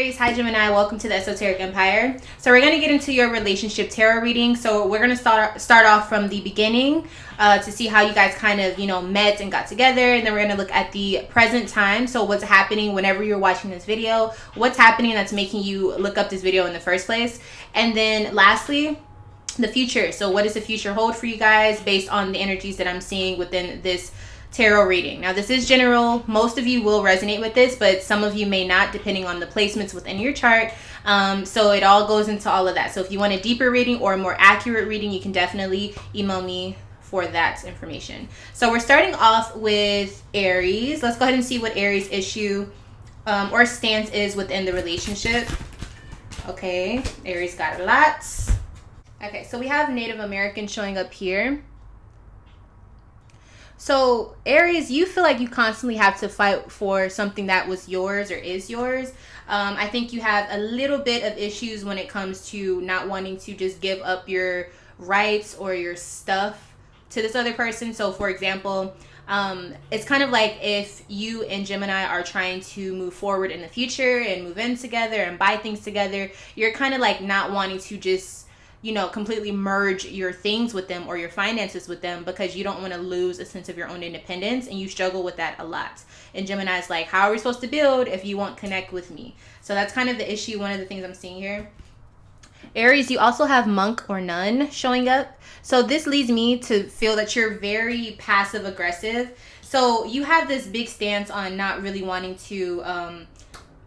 Aries, hi Gemini, welcome to the Esoteric Empire. So we're going to get into your relationship tarot reading. So we're going to start off from the beginning to see how you guys kind of, met and got together. And then we're going to look at the present time. So what's happening whenever you're watching this video, what's happening that's making you look up this video in the first place. And then lastly, the future. So what does the future hold for you guys based on the energies that I'm seeing within this tarot reading. Now this is general. Most of you will resonate with this, but some of you may not, depending on the placements within your chart. So it all goes into all of that. So if you want a deeper reading or a more accurate reading, you can definitely email me for that information. So we're starting off with Aries. Let's go ahead and see what Aries issue or stance is within the relationship. Okay, Aries got a lot. Okay, so we have Native American showing up here. So Aries, you feel like you constantly have to fight for something that was yours or is yours. I think you have a little bit of issues when it comes to not wanting to just give up your rights or your stuff to this other person. So for example, it's kind of like if you and Gemini are trying to move forward in the future and move in together and buy things together, you're kind of like not wanting to just completely merge your things with them or your finances with them because you don't want to lose a sense of your own independence, and you struggle with that a lot. And Gemini's like, how are we supposed to build if you won't connect with me? So that's kind of the issue, one of the things I'm seeing here. Aries, you also have monk or nun showing up. So this leads me to feel that you're very passive aggressive. So you have this big stance on not really wanting to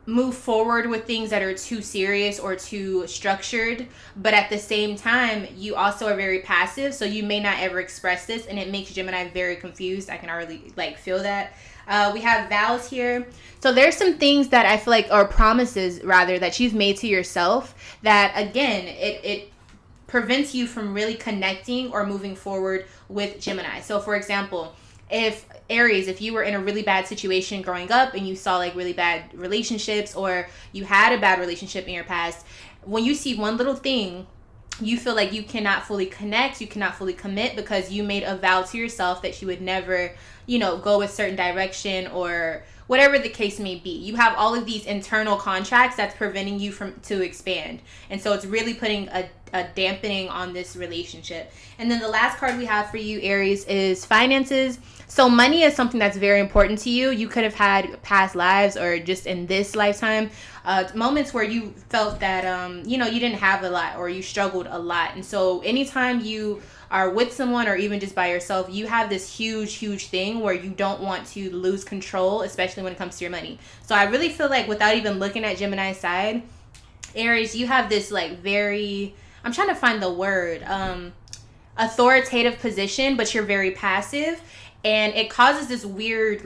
move forward with things that are too serious or too structured, but at the same time you also are very passive, so you may not ever express this, and it makes Gemini very confused. I can already feel that. We have vows here. So there's some things that I feel like, or promises rather, that you've made to yourself that again it prevents you from really connecting or moving forward with Gemini. So for example, if Aries, if you were in a really bad situation growing up and you saw like really bad relationships, or you had a bad relationship in your past, when you see one little thing, you feel like you cannot fully connect, you cannot fully commit because you made a vow to yourself that you would never, go a certain direction or whatever the case may be. You have all of these internal contracts that's preventing you to expand. And so it's really putting a dampening on this relationship. And then the last card we have for you, Aries, is finances. So money is something that's very important to you. You could have had past lives or just in this lifetime, moments where you felt that, you didn't have a lot or you struggled a lot. And so anytime you are with someone or even just by yourself, you have this huge thing where you don't want to lose control, especially when it comes to your money. So I really feel like, without even looking at Gemini's side, Aries, you have this very, I'm trying to find the word, authoritative position, but you're very passive. And it causes this weird,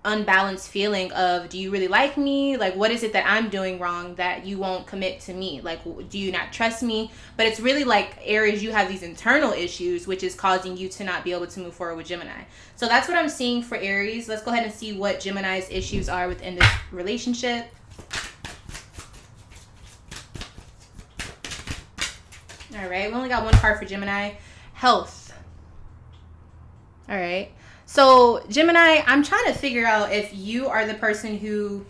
unbalanced feeling of, do you really like me? What is it that I'm doing wrong that you won't commit to me? Do you not trust me? But it's really Aries, you have these internal issues, which is causing you to not be able to move forward with Gemini. So that's what I'm seeing for Aries. Let's go ahead and see what Gemini's issues are within this relationship. All right, we only got one card for Gemini. Health. All right. So Gemini, I'm trying to figure out if you are the person who...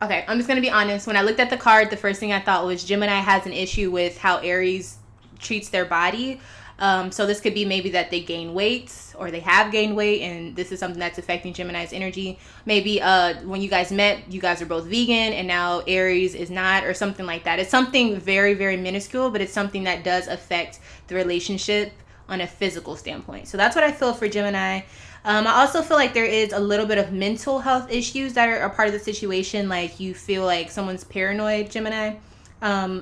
Okay, I'm just going to be honest. When I looked at the card, the first thing I thought was Gemini has an issue with how Aries treats their body. So this could be maybe that they gain weight or they have gained weight, and this is something that's affecting Gemini's energy. Maybe when you guys met, you guys are both vegan and now Aries is not, or something like that. It's something very, very minuscule, but it's something that does affect the relationship on a physical standpoint. So that's what I feel for Gemini. I also feel like there is a little bit of mental health issues that are a part of the situation. You feel like someone's paranoid, Gemini.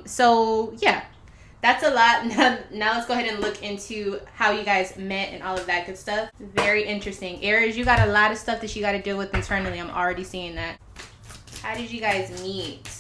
So yeah, that's a lot. Now let's go ahead and look into how you guys met and all of that good stuff. Very interesting. Aries, you got a lot of stuff that you got to deal with internally. I'm already seeing that. How did you guys meet?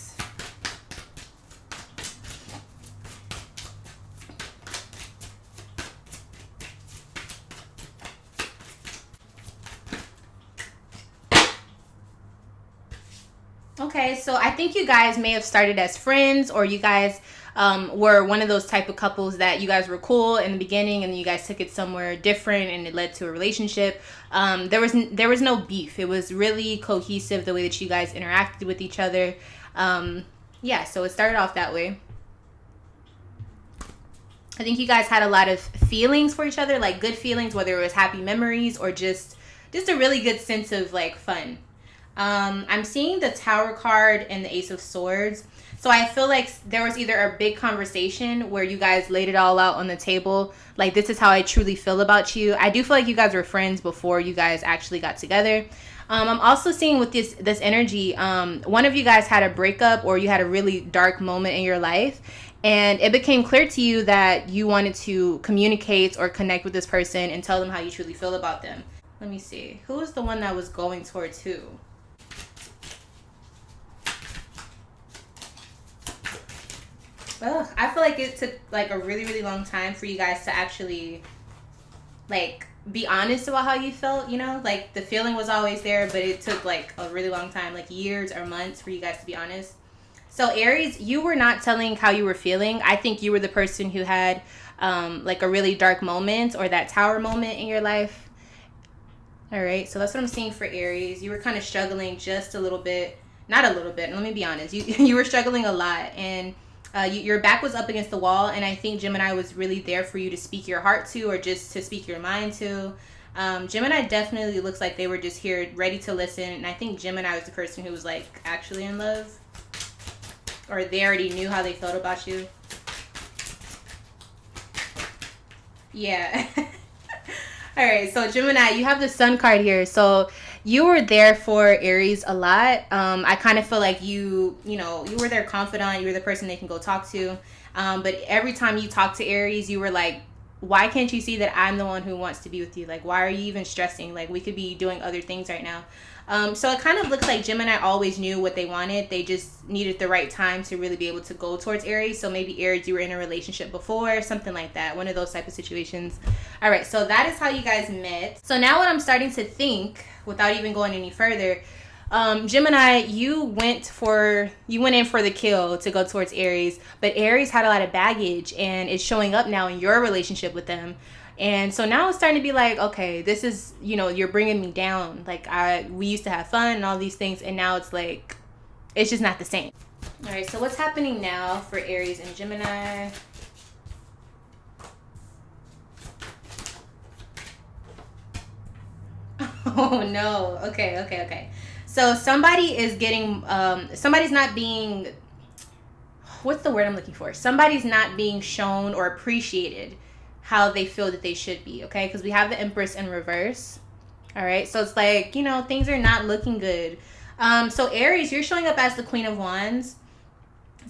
Okay, so I think you guys may have started as friends, or you guys were one of those type of couples that you guys were cool in the beginning and you guys took it somewhere different and it led to a relationship. There was no beef. It was really cohesive the way that you guys interacted with each other. Yeah, so it started off that way. I think you guys had a lot of feelings for each other, like good feelings, whether it was happy memories or just a really good sense of like fun. I'm seeing the Tower card and the Ace of Swords. So I feel like there was either a big conversation where you guys laid it all out on the table. Like, this is how I truly feel about you. I do feel like you guys were friends before you guys actually got together. I'm also seeing with this energy, one of you guys had a breakup or you had a really dark moment in your life. And it became clear to you that you wanted to communicate or connect with this person and tell them how you truly feel about them. Let me see. Who was the one that was going towards who? Ugh, I feel like it took like a really, really long time for you guys to actually like be honest about how you felt, you know? Like the feeling was always there, but it took like a really long time, like years or months for you guys to be honest. So Aries, you were not telling how you were feeling. I think you were the person who had like a really dark moment or that Tower moment in your life. All right, so that's what I'm seeing for Aries. You were kind of struggling just a little bit. Not a little bit, let me be honest. You were struggling a lot, and your back was up against the wall, and I think Gemini was really there for you to speak your heart to or just to speak your mind to. Gemini definitely looks like they were just here ready to listen, and I think Gemini was the person who was like actually in love. Or they already knew how they felt about you. Yeah. All right, so Gemini, you have the Sun card here. So you were there for Aries a lot. I kind of feel like you were their confidant. You were the person they can go talk to. But every time you talk to Aries, you were like, why can't you see that I'm the one who wants to be with you? Like, why are you even stressing? Like, we could be doing other things right now. So it kind of looks like Gemini always knew what they wanted. They just needed the right time to really be able to go towards Aries. So maybe Aries, you were in a relationship before, something like that. One of those type of situations. All right, so that is how you guys met. So now what I'm starting to think, without even going any further, Gemini, you went in for the kill to go towards Aries, but Aries had a lot of baggage and it's showing up now in your relationship with them. And so now it's starting to be like, okay, this is, you're bringing me down. Like we used to have fun and all these things. And now it's like, it's just not the same. All right. So what's happening now for Aries and Gemini? Oh no. Okay. So somebody is getting, somebody's not being, what's the word I'm looking for? Somebody's not being shown or appreciated how they feel that they should be, okay? Because we have the Empress in reverse, all right? So it's like, things are not looking good. So Aries, you're showing up as the Queen of Wands.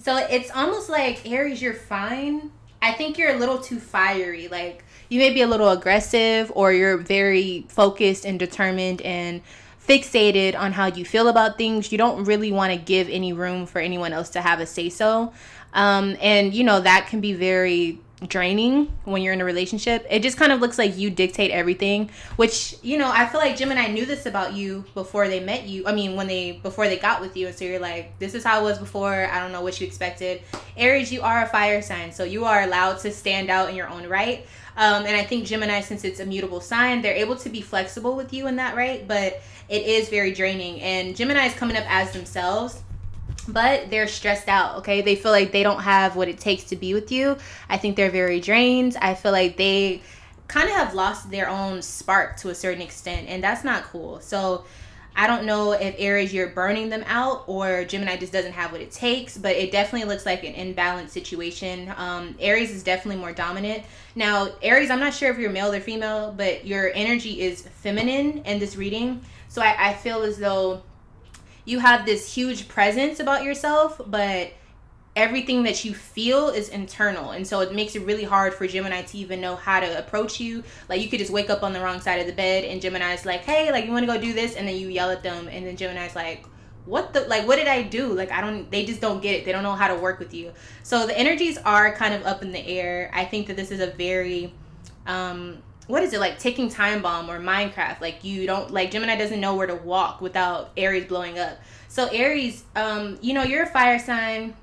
So it's almost like, Aries, you're fine. I think you're a little too fiery. Like, you may be a little aggressive or you're very focused and determined and fixated on how you feel about things. You don't really want to give any room for anyone else to have a say-so. And, that can be very draining when you're in a relationship. It just kind of looks like you dictate everything, which I feel like Gemini knew this about you before they met you. I mean, before they got with you, and so you're like, this is how it was before. I don't know what you expected. Aries, you are a fire sign, so you are allowed to stand out in your own right. And I think Gemini, since it's a mutable sign, they're able to be flexible with you in that right, but it is very draining. And Gemini is coming up as themselves, but they're stressed out, okay? They feel like they don't have what it takes to be with you. I think they're very drained. I feel like they kind of have lost their own spark to a certain extent, and that's not cool. So I don't know if Aries, you're burning them out, or Gemini just doesn't have what it takes, but it definitely looks like an imbalanced situation. Aries is definitely more dominant. Now, Aries, I'm not sure if you're male or female, but your energy is feminine in this reading. So I feel as though you have this huge presence about yourself, but everything that you feel is internal. And so it makes it really hard for Gemini to even know how to approach you. Like, you could just wake up on the wrong side of the bed and Gemini's like, hey, like, you want to go do this? And then you yell at them. And then Gemini's like, what did I do? Like, they just don't get it. They don't know how to work with you. So the energies are kind of up in the air. I think that this is a very, what is it, like ticking time bomb or Minecraft? Like, Gemini doesn't know where to walk without Aries blowing up. So Aries, you're a fire sign,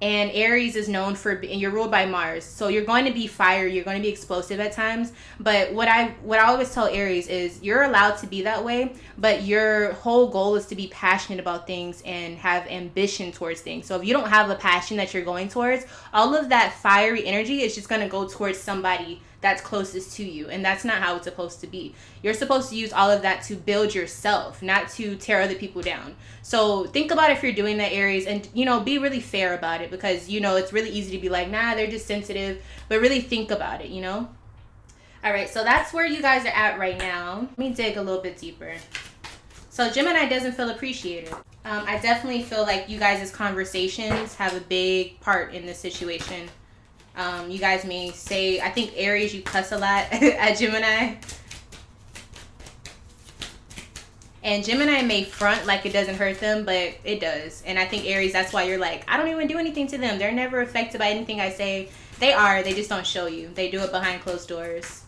And Aries is known for, and you're ruled by Mars, so you're going to be fire, you're going to be explosive at times. But what I always tell Aries is you're allowed to be that way, but your whole goal is to be passionate about things and have ambition towards things. So if you don't have a passion that you're going towards, all of that fiery energy is just going to go towards somebody that's closest to you, and that's not how it's supposed to be. You're supposed to use all of that to build yourself, not to tear other people down. So think about if you're doing that, Aries, and be really fair about it, because it's really easy to be like, nah, they're just sensitive, but really think about it. All right, so that's where you guys are at right now. Let me dig a little bit deeper. So Gemini doesn't feel appreciated. I definitely feel like you guys' conversations have a big part in this situation. You guys may say, I think Aries, you cuss a lot at Gemini. And Gemini may front like it doesn't hurt them, but it does. And I think Aries, that's why you're like, I don't even do anything to them. They're never affected by anything I say. They are. They just don't show you. They do it behind closed doors.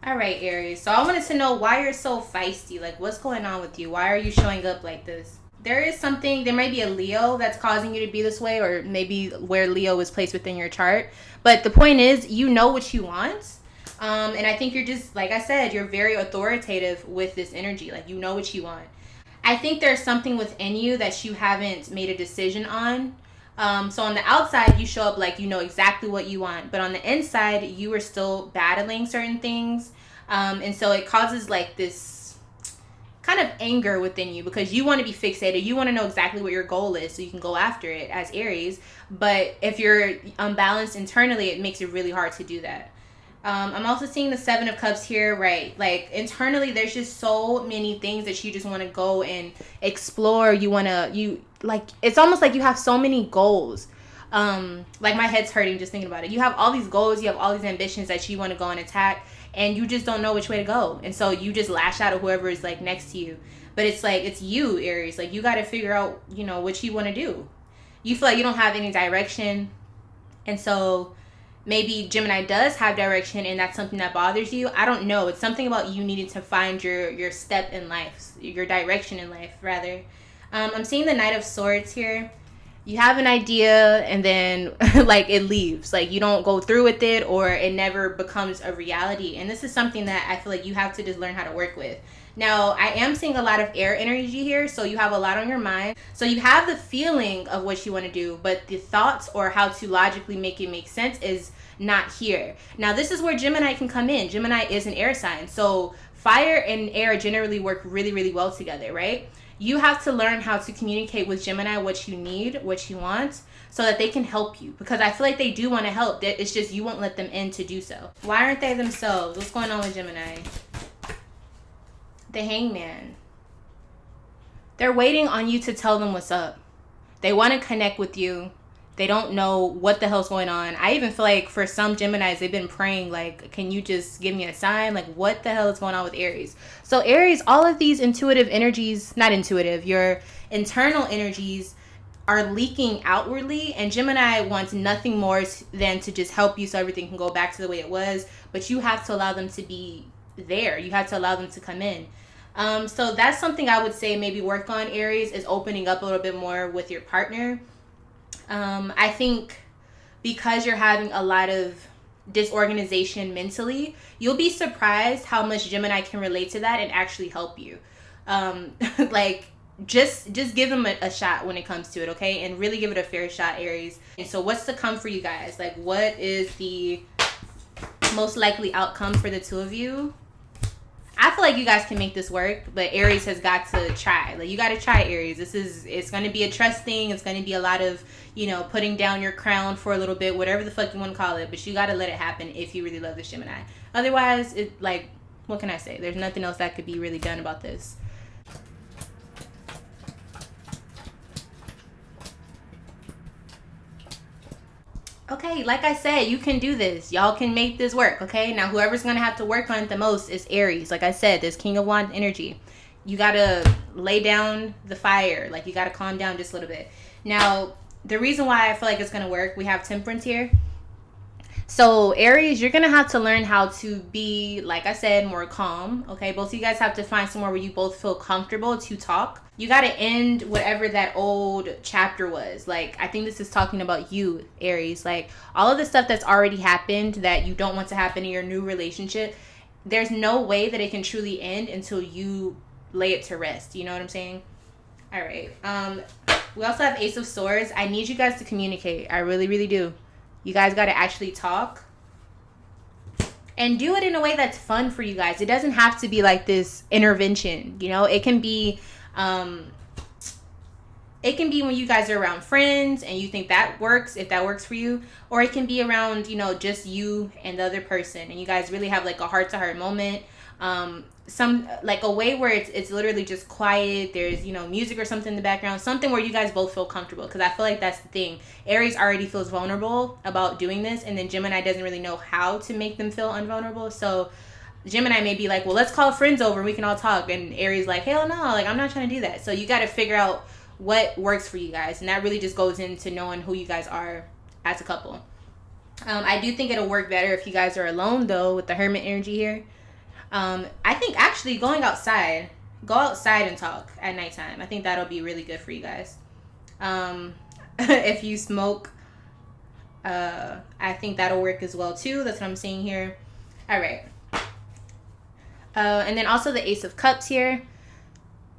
All right, Aries. So I wanted to know why you're so feisty. Like, what's going on with you? Why are you showing up like this? There is something, there might be a Leo that's causing you to be this way, or maybe where Leo is placed within your chart. But the point is, you know what you want. And I think you're just, like I said, you're very authoritative with this energy. Like, you know what you want. I think there's something within you that you haven't made a decision on. So on the outside, you show up like you know exactly what you want. But on the inside, you are still battling certain things. And so it causes like this kind of anger within you, because you want to be fixated. You want to know exactly what your goal is so you can go after it as Aries. But if you're unbalanced internally, it makes it really hard to do that. I'm also seeing the 7 of Cups here, right? Like internally, there's just so many things that you just want to go and explore. It's almost like you have so many goals. Like my head's hurting just thinking about it. You have all these goals, you have all these ambitions that you want to go and attack, and you just don't know which way to go. And so you just lash out at whoever is like next to you. But it's like, it's you, Aries. Like you got to figure out, what you want to do. You feel like you don't have any direction. And so maybe Gemini does have direction, and that's something that bothers you. I don't know. It's something about you needing to find your step in life, your direction in life, rather. I'm seeing the Knight of Swords here. You have an idea, and then like it leaves. Like you don't go through with it, or it never becomes a reality. And this is something that I feel like you have to just learn how to work with. Now, I am seeing a lot of air energy here, so you have a lot on your mind. So you have the feeling of what you want to do, but the thoughts or how to logically make it make sense is not here. Now, this is where Gemini can come in. Gemini is an air sign, so fire and air generally work really, really well together, right? You have to learn how to communicate with Gemini what you need, what you want, so that they can help you. Because I feel like they do want to help. It's just you won't let them in to do so. Why aren't they themselves? What's going on with Gemini? The Hangman. They're waiting on you to tell them what's up. They want to connect with you. They don't know what the hell's going on. I even feel like for some Geminis, they've been praying like, can you just give me a sign? Like, what the hell is going on with Aries? So Aries, all of these intuitive energies, not intuitive, your internal energies are leaking outwardly, and Gemini wants nothing more than to just help you so everything can go back to the way it was. But you have to allow them to be there. You have to allow them to come in. So that's something I would say maybe work on, Aries, is opening up a little bit more with your partner. I think because you're having a lot of disorganization mentally, you'll be surprised how much Gemini can relate to that and actually help you. Like just give them a shot when it comes to it, okay? And really give it a fair shot, Aries. And so what's to come for you guys? Like, what is the most likely outcome for the two of you? I feel like you guys can make this work, but Aries has got to try. Like, you got to try, Aries. It's going to be a trust thing. It's going to be a lot of, putting down your crown for a little bit, whatever the fuck you want to call it. But you got to let it happen if you really love this Gemini. Otherwise, what can I say? There's nothing else that could be really done about this. Okay, like I said, you can do this. Y'all can make this work, okay? Now, whoever's going to have to work on it the most is Aries. Like I said, this King of Wands energy. You got to lay down the fire. Like, you got to calm down just a little bit. Now, the reason why I feel like it's going to work, we have Temperance here. So Aries, you're gonna have to learn how to be, like I said, more calm. Okay, both of you guys have to find somewhere where you both feel comfortable to talk. You got to end whatever that old chapter was. Like, I think this is talking about you, Aries. Like, all of the stuff that's already happened that you don't want to happen in your new relationship, there's no way that it can truly end until you lay it to rest. You know what I'm saying? All right. We also have Ace of Swords. I need you guys to communicate. I really, really do. You guys got to actually talk. And do it in a way that's fun for you guys. It doesn't have to be like this intervention. You know, it can be when you guys are around friends and you think that works, if that works for you. Or it can be around, you know, just you and the other person. And you guys really have like a heart-to-heart moment. Some like a way where it's literally just quiet. There's, you know, music or something in the background, something where you guys both feel comfortable, because I feel like that's the thing. Aries already feels vulnerable about doing this, and then Gemini doesn't really know how to make them feel unvulnerable. So Gemini may be like, well, let's call friends over and we can all talk, and Aries like, hell no, like I'm not trying to do that. So you got to figure out what works for you guys, and that really just goes into knowing who you guys are as a couple. I do think it'll work better if you guys are alone, though, with the Hermit energy here. I think actually go outside and talk at nighttime. I think that'll be really good for you guys. If you smoke, I think that'll work as well too. That's what I'm seeing here. All right. And then also the Ace of Cups here.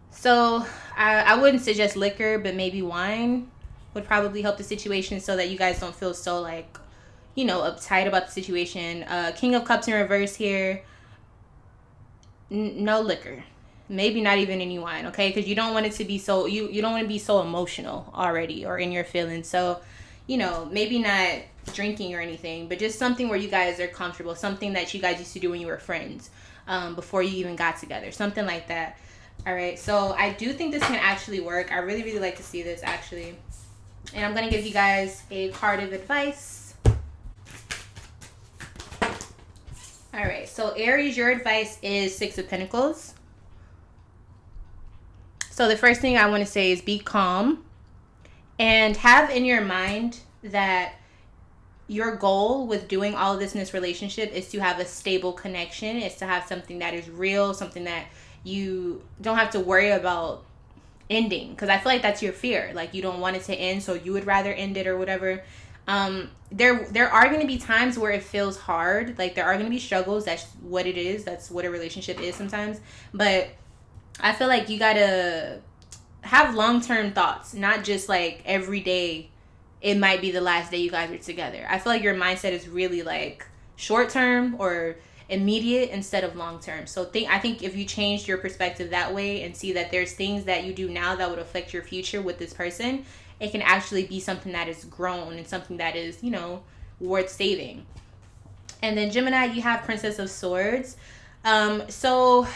So I wouldn't suggest liquor, but maybe wine would probably help the situation, so that you guys don't feel so, like, you know, uptight about the situation. King of Cups in reverse here. No liquor, maybe not even any wine, okay? Because you don't want it to be so, you don't want to be so emotional already or in your feelings. So, you know, maybe not drinking or anything, but just something where you guys are comfortable, something that you guys used to do when you were friends, before you even got together, something like that. All right, so I do think this can actually work. I really, really like to see this, actually. And I'm going to give you guys a card of advice. All right, so Aries, your advice is Six of Pentacles. So the first thing I want to say is be calm and have in your mind that your goal with doing all of this in this relationship is to have a stable connection, is to have something that is real, something that you don't have to worry about ending. Because I feel like that's your fear. Like, you don't want it to end, so you would rather end it or whatever. There are going to be times where it feels hard. Like, there are going to be struggles. That's what it is. That's what a relationship is sometimes. But I feel like you got to have long-term thoughts, not just like every day it might be the last day you guys are together. I feel like your mindset is really like short-term or immediate instead of long-term. So I think if you changed your perspective that way and see that there's things that you do now that would affect your future with this person, it can actually be something that is grown and something that is, you know, worth saving. And then Gemini, you have Princess of Swords. So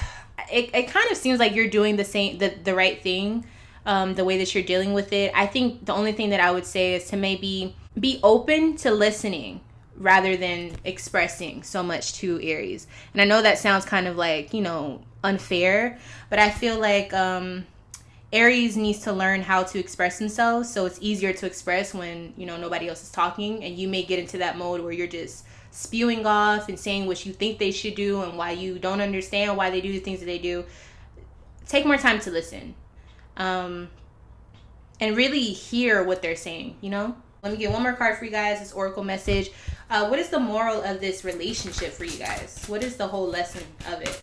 it kind of seems like you're doing the right thing, the way that you're dealing with it. I think the only thing that I would say is to maybe be open to listening rather than expressing so much to Aries. And I know that sounds kind of like, you know, unfair, but I feel like Aries needs to learn how to express themselves, so it's easier to express when, you know, nobody else is talking, and you may get into that mode where you're just spewing off and saying what you think they should do and why you don't understand why they do the things that they do. Take more time to listen, and really hear what they're saying, you know? Let me get one more card for you guys, this oracle message. What is the moral of this relationship for you guys? What is the whole lesson of it?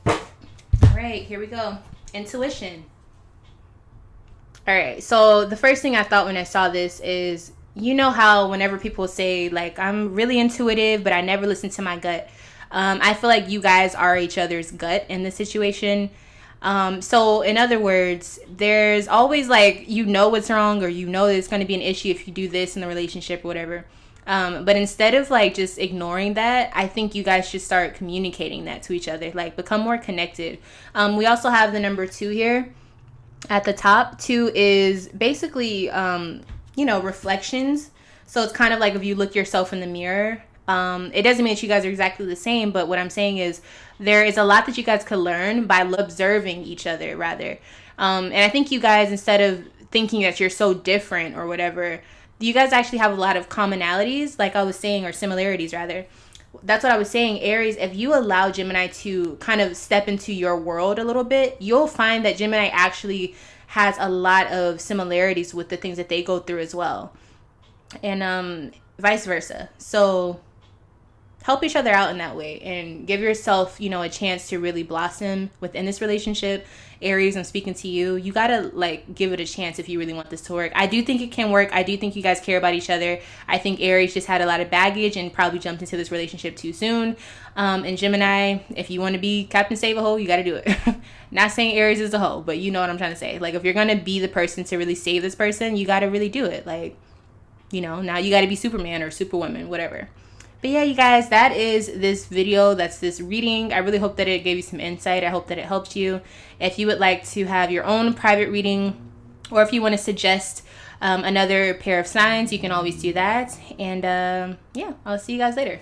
All right, here we go. Intuition. All right, so the first thing I thought when I saw this is, you know how whenever people say, like, I'm really intuitive, but I never listen to my gut. I feel like you guys are each other's gut in this situation. So in other words, there's always, like, you know what's wrong, or you know there's going to be an issue if you do this in the relationship or whatever. But instead of, like, just ignoring that, I think you guys should start communicating that to each other, like, become more connected. We also have the number 2 here at the top. 2 is basically, you know, reflections. So it's kind of like if you look yourself in the mirror. It doesn't mean that you guys are exactly the same, but what I'm saying is there is a lot that you guys could learn by observing each other, rather. And I think you guys, instead of thinking that you're so different or whatever, you guys actually have a lot of commonalities, like I was saying, or similarities rather. That's what I was saying, Aries. If you allow Gemini to kind of step into your world a little bit, you'll find that Gemini actually has a lot of similarities with the things that they go through as well, and vice versa. So help each other out in that way, and give yourself, you know, a chance to really blossom within this relationship. Aries, I'm speaking to you. You gotta like give it a chance if you really want this to work. I do think it can work. I do think you guys care about each other. I think Aries just had a lot of baggage and probably jumped into this relationship too soon. And Gemini, if you want to be Captain Save a Hoe, you gotta do it. Not saying Aries is a hoe, but you know what I'm trying to say. Like, if you're gonna be the person to really save this person, you gotta really do it. Like, you know, now you gotta be Superman or Superwoman, whatever. But yeah, you guys, that is this video. That's this reading. I really hope that it gave you some insight. I hope that it helped you. If you would like to have your own private reading, or if you want to suggest another pair of signs, you can always do that. And yeah, I'll see you guys later.